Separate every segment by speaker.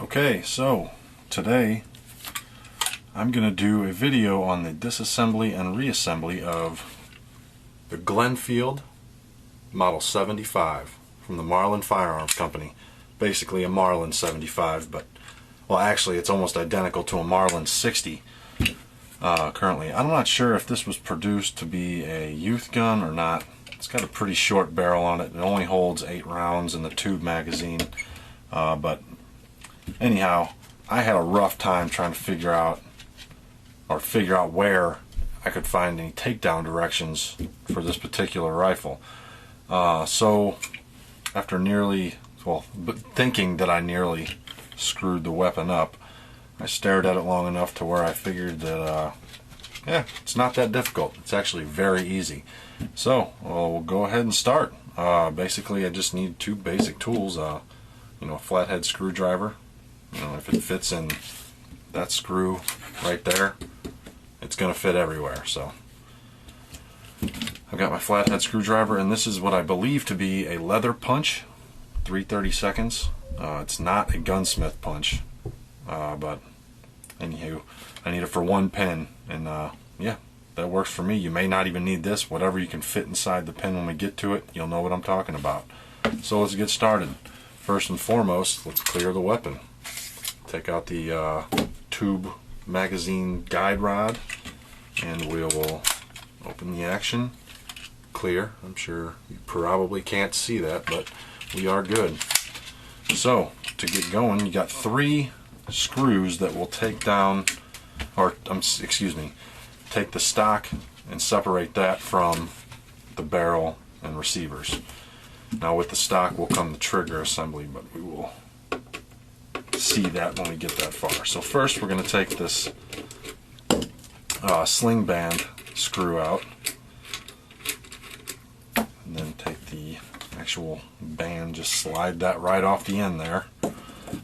Speaker 1: Okay, so today I'm going to do a video on the disassembly and reassembly of the Glenfield Model 75 from the Marlin Firearms Company. Basically a Marlin 75, but well, actually it's almost identical to a Marlin 60 currently. I'm not sure if this was produced to be a youth gun or not. It's got a pretty short barrel on it. It only holds 8 rounds in the tube magazine, but anyhow, I had a rough time trying to figure out where I could find any takedown directions for this particular rifle. So after thinking that I nearly screwed the weapon up, I stared at it long enough to where I figured that it's not that difficult. It's actually very easy. So we'll go ahead and start. Basically I just need 2 basic tools, a flathead screwdriver. If it fits in that screw right there, it's going to fit everywhere. So I've got my flathead screwdriver, and this is what I believe to be a leather punch, 3/32. It's not a gunsmith punch, but anywho, I need it for 1 pin, and yeah, that works for me. You may not even need this. Whatever you can fit inside the pin when we get to it, you'll know what I'm talking about. So let's get started. First and foremost, let's clear the weapon. Take out the tube magazine guide rod, and we will open the action. Clear. I'm sure you probably can't see that, but we are good. So to get going, you got 3 screws that will take down, or take the stock and separate that from the barrel and receivers. Now with the stock will come the trigger assembly, but we will see that when we get that far. So first we're going to take this sling band screw out, and then take the actual band, just slide that right off the end there.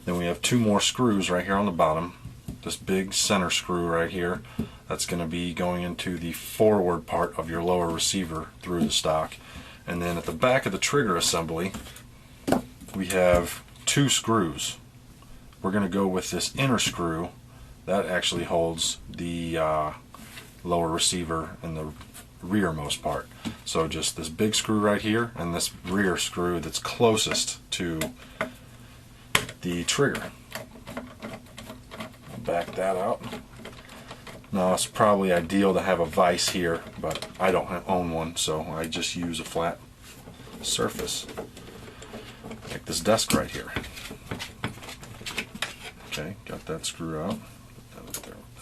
Speaker 1: Then we have 2 more screws right here on the bottom. This big center screw right here, that's going to be going into the forward part of your lower receiver through the stock. And then at the back of the trigger assembly we have 2 screws. We're going to go with this inner screw that actually holds the lower receiver in the rearmost part. So just this big screw right here and this rear screw that's closest to the trigger. Back that out. Now it's probably ideal to have a vise here, but I don't own one, so I just use a flat surface like this desk right here. Okay, got that screw out.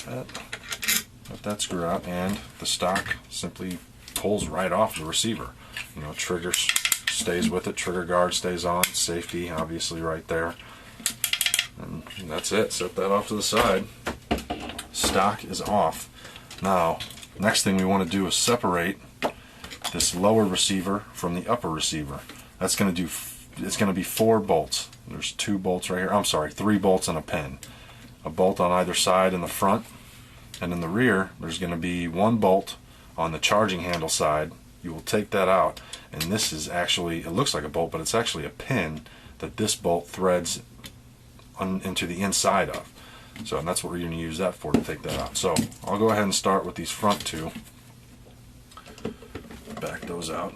Speaker 1: Got that screw out, and the stock simply pulls right off the receiver. Trigger stays with it, trigger guard stays on, safety obviously right there. And that's it. Set that off to the side. Stock is off. Now, next thing we want to do is separate this lower receiver from the upper receiver. It's going to be 4 bolts. There's 2 bolts right here. I'm sorry, 3 bolts and a pin. A bolt on either side in the front, and in the rear there's going to be 1 bolt on the charging handle side. You will take that out, and this is actually, it looks like a bolt, but it's actually a pin that this bolt threads into the inside of. So, and that's what we're going to use that for, to take that out. So I'll go ahead and start with these front 2. Back those out.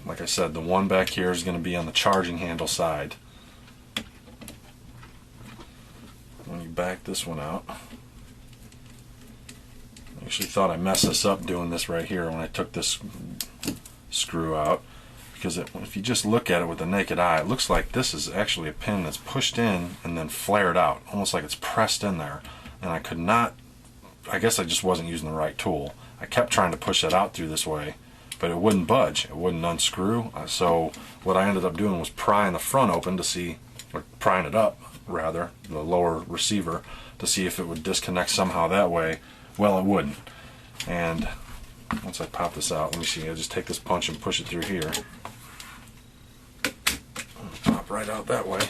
Speaker 1: Like I said, the one back here is going to be on the charging handle side. When you back this one out, I actually thought I messed this up doing this right here when I took this screw out, because if you just look at it with the naked eye, it looks like this is actually a pin that's pushed in and then flared out, almost like it's pressed in there. And I could not, I guess I just wasn't using the right tool. I kept trying to push it out through this way, but it wouldn't budge, it wouldn't unscrew. So what I ended up doing was prying the front open to see, or prying it up rather, the lower receiver, to see if it would disconnect somehow that way. Well, it wouldn't. And once I pop this out, let me see, I just take this punch and push it through here. Pop right out that way.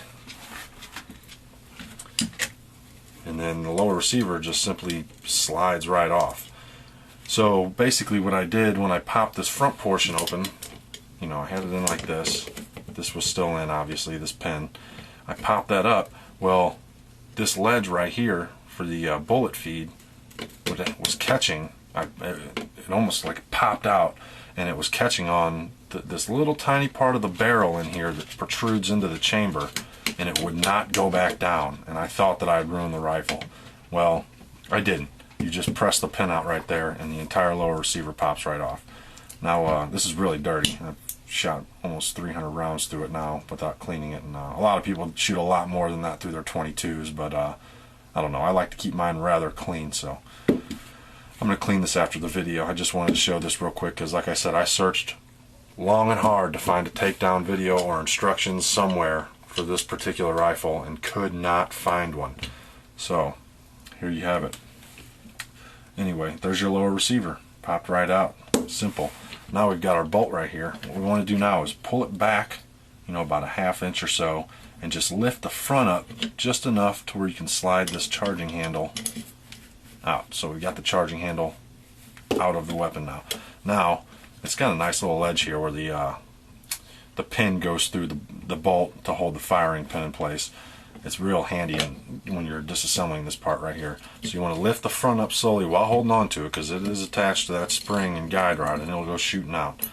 Speaker 1: and then the lower receiver just simply slides right off. So basically what I did when I popped this front portion open, you know, I had it in like this. This was still in, obviously, this pin. I popped that up. Well, this ledge right here for the bullet feed was catching. It almost like popped out, and it was catching on this little tiny part of the barrel in here that protrudes into the chamber, and it would not go back down, and I thought that I'd ruined the rifle. Well, I didn't. You just press the pin out right there, and the entire lower receiver pops right off. Now, this is really dirty. I've shot almost 300 rounds through it now without cleaning it, and a lot of people shoot a lot more than that through their 22s, but I don't know. I like to keep mine rather clean, so I'm going to clean this after the video. I just wanted to show this real quick because, like I said, I searched long and hard to find a takedown video or instructions somewhere for this particular rifle and could not find one. So here you have it. Anyway, there's your lower receiver. Popped right out. Simple. Now we've got our bolt right here. What we want to do now is pull it back, you know, about a ½ inch or so, and just lift the front up just enough to where you can slide this charging handle out. So we've got the charging handle out of the weapon now. Now it's got a nice little ledge here where the pin goes through the bolt to hold the firing pin in place. It's real handy when you're disassembling this part right here. So you want to lift the front up slowly while holding on to it, because it is attached to that spring and guide rod, and it'll go shooting out.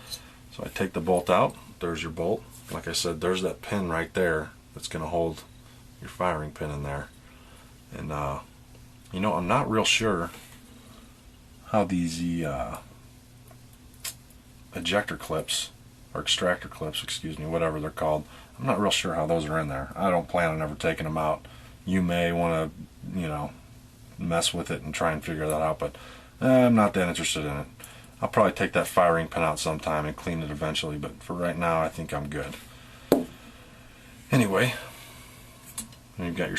Speaker 1: So I take the bolt out. There's your bolt. Like I said, there's that pin right there that's going to hold your firing pin in there. And you know, I'm not real sure how these ejector clips, or extractor clips, excuse me, whatever they're called, I'm not real sure how those are in there. I don't plan on ever taking them out. You may want to, you know, mess with it and try and figure that out, but I'm not that interested in it. I'll probably take that firing pin out sometime and clean it eventually, but for right now I think I'm good. Anyway, you've got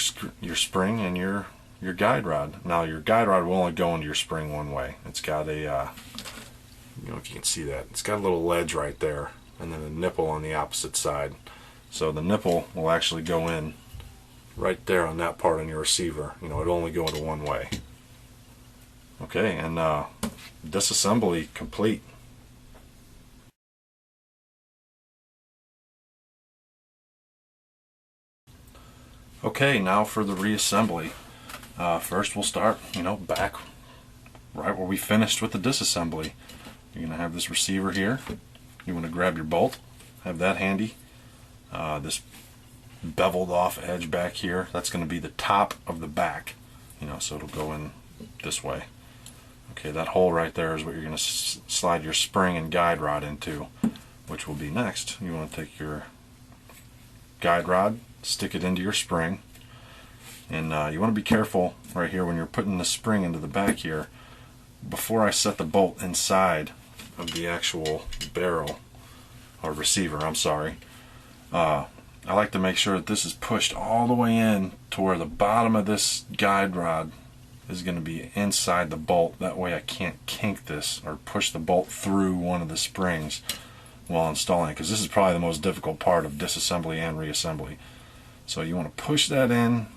Speaker 1: your spring and your guide rod. Now your guide rod will only go into your spring one way. It's got a, you know, if you can see that, it's got a little ledge right there, and then a nipple on the opposite side. So the nipple will actually go in right there on that part on your receiver. You know, it'll only go into one way. Okay, and disassembly complete. Okay, now for the reassembly. First we'll start, you know, back right where we finished with the disassembly. You're going to have this receiver here. You want to grab your bolt, have that handy. This beveled off edge back here, that's going to be the top of the back, you know, so it'll go in this way. Okay, that hole right there is what you're going to slide your spring and guide rod into, which will be next. You want to take your guide rod, stick it into your spring, and you want to be careful right here when you're putting the spring into the back here. Before I set the bolt inside of the actual barrel, or receiver, I'm sorry, I like to make sure that this is pushed all the way in to where the bottom of this guide rod is going to be inside the bolt. That way I can't kink this or push the bolt through one of the springs while installing it, because this is probably the most difficult part of disassembly and reassembly. So you want to push that in,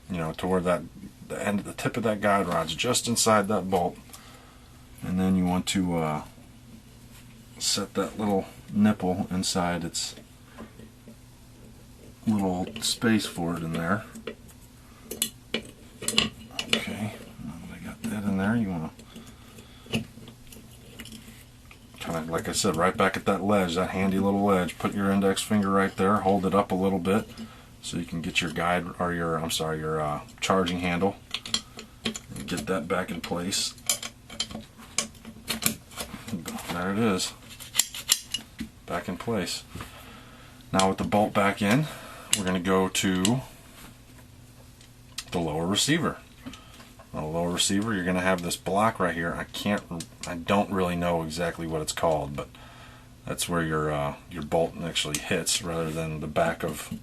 Speaker 1: you know, to where the end of the tip of that guide rod's just inside that bolt, and then you want to set that little nipple inside its little space for it in there. Okay, now that I got that in there, you want to kind of, like I said, right back at that ledge, that handy little ledge, put your index finger right there, hold it up a little bit so you can get your guide, or your, I'm sorry, your charging handle, and get that back in place. There it is, back in place. Now with the bolt back in, we're going to go to the lower receiver. On the lower receiver, you're going to have this block right here. I don't really know exactly what it's called, but that's where your bolt actually hits, rather than the back of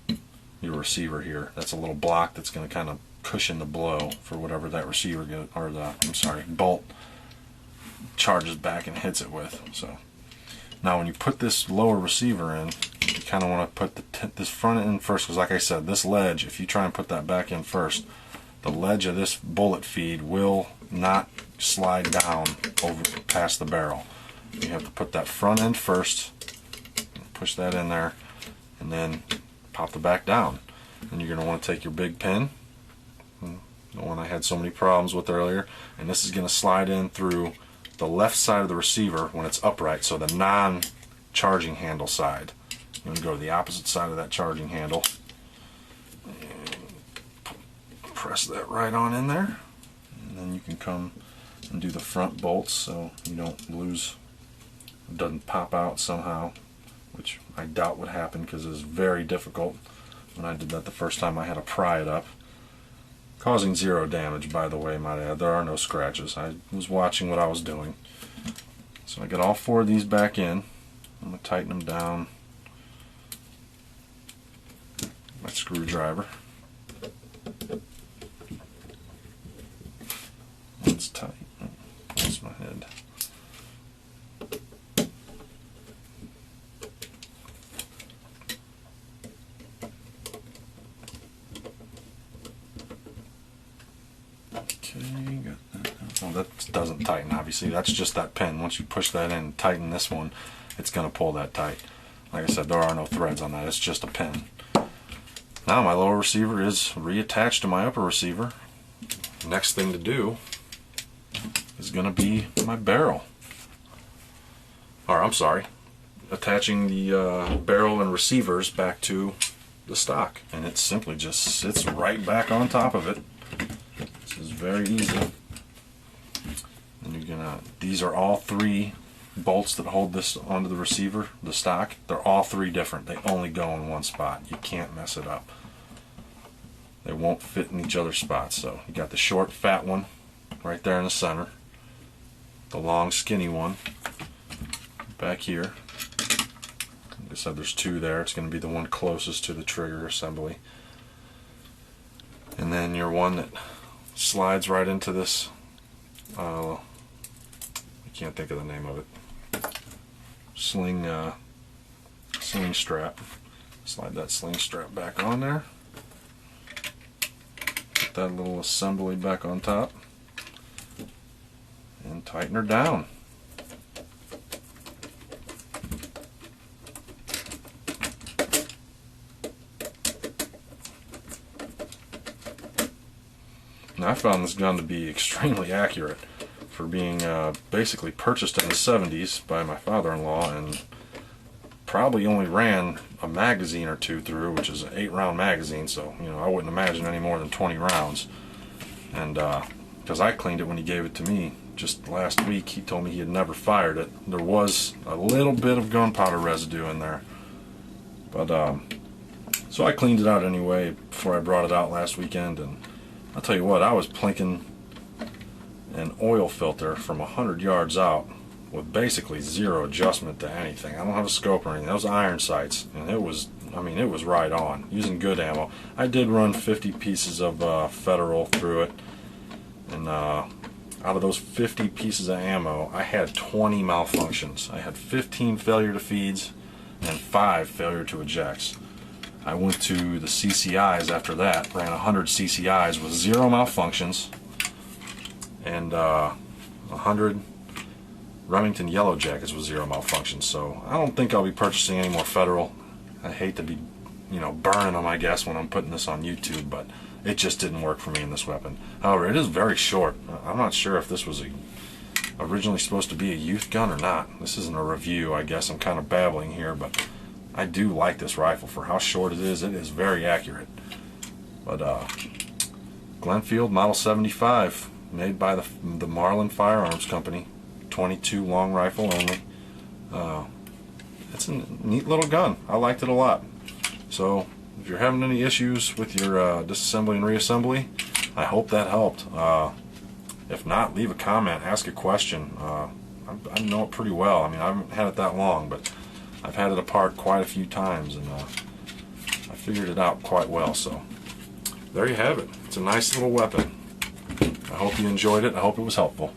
Speaker 1: your receiver here. That's a little block that's going to kind of cushion the blow for whatever that receiver bolt charges back and hits it with. So now when you put this lower receiver in, you kind of want to put this front end first, because like I said, this ledge, if you try and put that back in first, the ledge of this bullet feed will not slide down over past the barrel. You have to put that front end first, push that in there, and then pop the back down. And you're going to want to take your big pin, the one I had so many problems with earlier, and this is going to slide in through the left side of the receiver when it's upright, so the non-charging handle side. You're going to go to the opposite side of that charging handle and press that right on in there, and then you can come and do the front bolts so you don't lose, it doesn't pop out somehow, which I doubt would happen because it was very difficult when I did that the first time I had to pry it up. Causing 0 damage, by the way, might add. There are no scratches. I was watching what I was doing. So I got all 4 of these back in. I'm going to tighten them down with my screwdriver. One's tight. That's my head. Okay, got that. Well, that doesn't tighten, obviously. That's just that pin. Once you push that in and tighten this one, it's going to pull that tight. Like I said, there are no threads on that. It's just a pin. Now my lower receiver is reattached to my upper receiver. Next thing to do is going to be my barrel. Or, I'm sorry, attaching the barrel and receivers back to the stock. And it simply just sits right back on top of it. This is very easy. And you're gonna, these are all 3 bolts that hold this onto the receiver, the stock. They're all 3 different. They only go in one spot. You can't mess it up. They won't fit in each other's spots. So you got the short, fat one right there in the center. The long, skinny one back here. Like I said, there's 2 there. It's going to be the one closest to the trigger assembly. And then your one that slides right into this, I can't think of the name of it, sling strap. Slide that sling strap back on there. Put that little assembly back on top and tighten her down. Now, I found this gun to be extremely accurate for being basically purchased in the 70s by my father-in-law, and probably only ran a magazine or 2 through, which is an 8-round magazine, so you know, I wouldn't imagine any more than 20 rounds. And because I cleaned it when he gave it to me just last week, he told me he had never fired it. There was a little bit of gunpowder residue in there, but so I cleaned it out anyway before I brought it out last weekend. And I'll tell you what, I was plinking an oil filter from 100 yards out with basically 0 adjustment to anything. I don't have a scope or anything. That was iron sights, and it was, I mean, it was right on, using good ammo. I did run 50 pieces of Federal through it, and out of those 50 pieces of ammo, I had 20 malfunctions. I had 15 failure to feeds and 5 failure to ejects. I went to the CCIs after that, ran 100 CCIs with 0 malfunctions, and 100 Remington Yellow Jackets with 0 malfunctions. So I don't think I'll be purchasing any more Federal. I hate to be, you know, burning them, I guess, when I'm putting this on YouTube, but it just didn't work for me in this weapon. However, it is very short. I'm not sure if this was originally supposed to be a youth gun or not. This isn't a review, I guess. I'm kind of babbling here, but I do like this rifle for how short it is. It is very accurate. But Glenfield Model 75, made by the Marlin Firearms Company, 22 long rifle only. It's a neat little gun. I liked it a lot. So if you're having any issues with your disassembly and reassembly, I hope that helped. If not, leave a comment, ask a question. I know it pretty well. I mean, I haven't had it that long, but I've had it apart quite a few times, and I figured it out quite well. So there you have it. It's a nice little weapon. I hope you enjoyed it. I hope it was helpful.